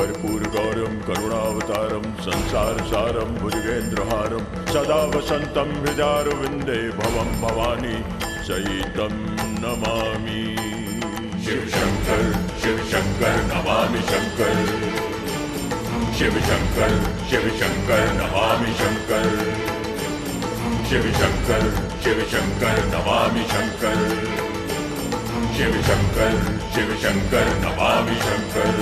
कर्पूरगौरं करुणावतारं संसारसारं भुजगेन्द्रहारं सदा वसन्तं हृदयारविन्दे भवं भवानी सहितं नमामि। शिव शंकर नमामि शंकर, शिव शंकर नमामि शंकर, शिव शंकर नमामि शंकर, शिव शंकर नमामि शंकर।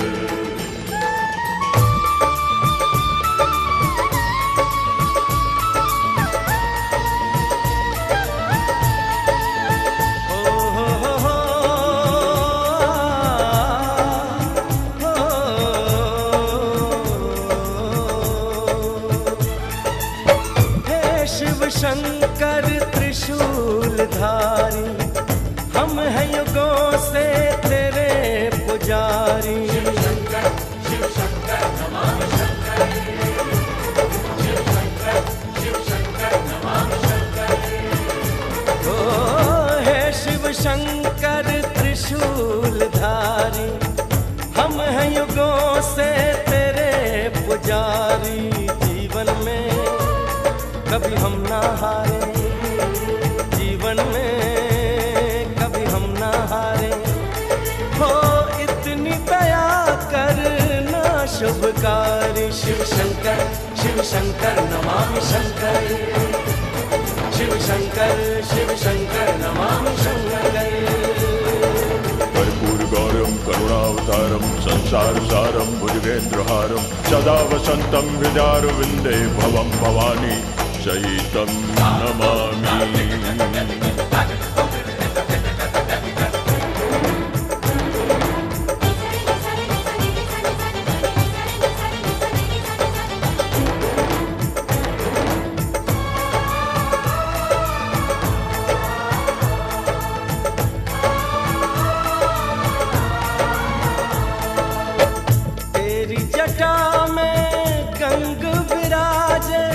शंकर त्रिशूलधारी, हम हैं युगों से तेरे पुजारी। शिव शंकर नमामि शंकर, शिव शंकर नमामि शंकर। ओ हे शिव शंकर त्रिशूलधारी, हम हैं युगों से तेरे पुजारी। जीवन में कभी हम ना हारे, जीवन में कभी हम ना हारे। हो इतनी दया करना शुभकारी। शिव शंकर नमामि शंकर, शिव शंकर नमामि शंकर। कर्पूरगौरं करुणावतारं संसारसारं भुजगेन्द्रहारं सदा वसन्तं हृदयारविन्दे भवं भवानी सहितं नमामि। तेरी जटा में गंग विराजे,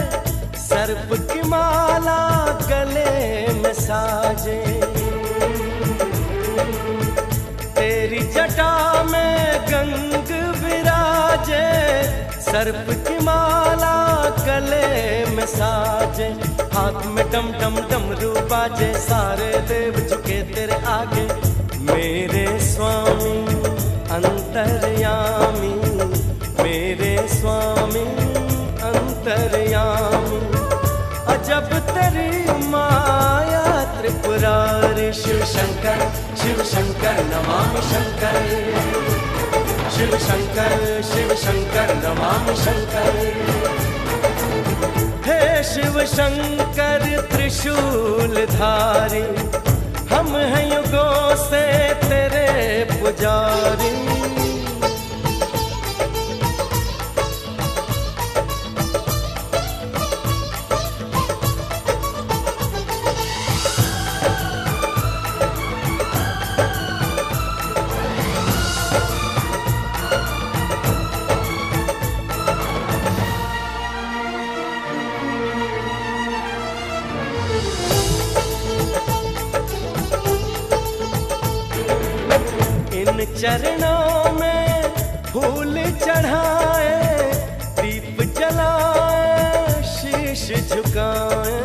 सर्प की माला गले में साजे। तेरी जटा में गंग विराजे, सर्प की माला गले में साजे। हाथ में डम डम डमरू बाजे, सारे देव झुके तेरे आगे। मेरे स्वामी अंतर्यामी, मेरे स्वामी अंतर्यामी। अजब तेरी माया त्रिपुरारी। शिव शंकर नमामि शंकर, शिव शंकर नमामि शंकर। हे शिव शंकर त्रिशूलधारी, हम हैं युगों से तेरे पुजारी। इन चरणों में फूल चढ़ाए, दीप जलाए, शीश झुकाए।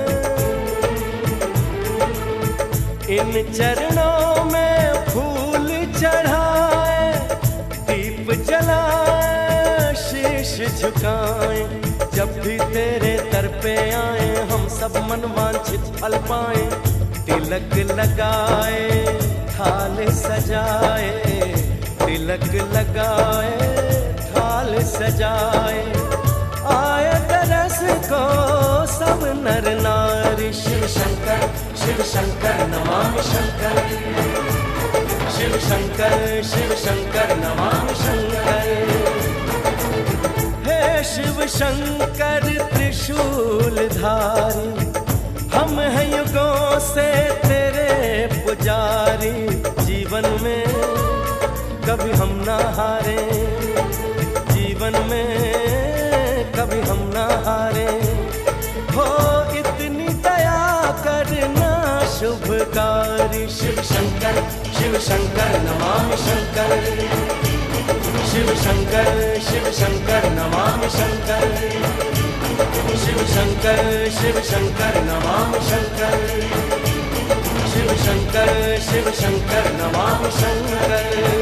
इन चरणों में फूल चढ़ाए, दीप जलाए, शीश झुकाए। जब भी तेरे दर पे आए, हम सब मनवांछित फल पाए। तिलक लगाए, थाल सजाए, तिलक लगाए, थाल सजाए। आए तरस को सब नर नारी। शिव शंकर नमामि शंकर, शिव शंकर नमामि शंकर। हे शिव शंकर त्रिशूलधारी, हम हैं युगों से तेरे पुजारी। जीवन में कभी हम ना हारे, जीवन में कभी हम ना हारे। हो इतनी दया करना शुभकारी। शिव शंकर नमामि शंकर, शिव शंकर शिव शंकर नमामि शंकर, शिव शंकर नमामि शंकर, शिव शंकर नमामि शंकर।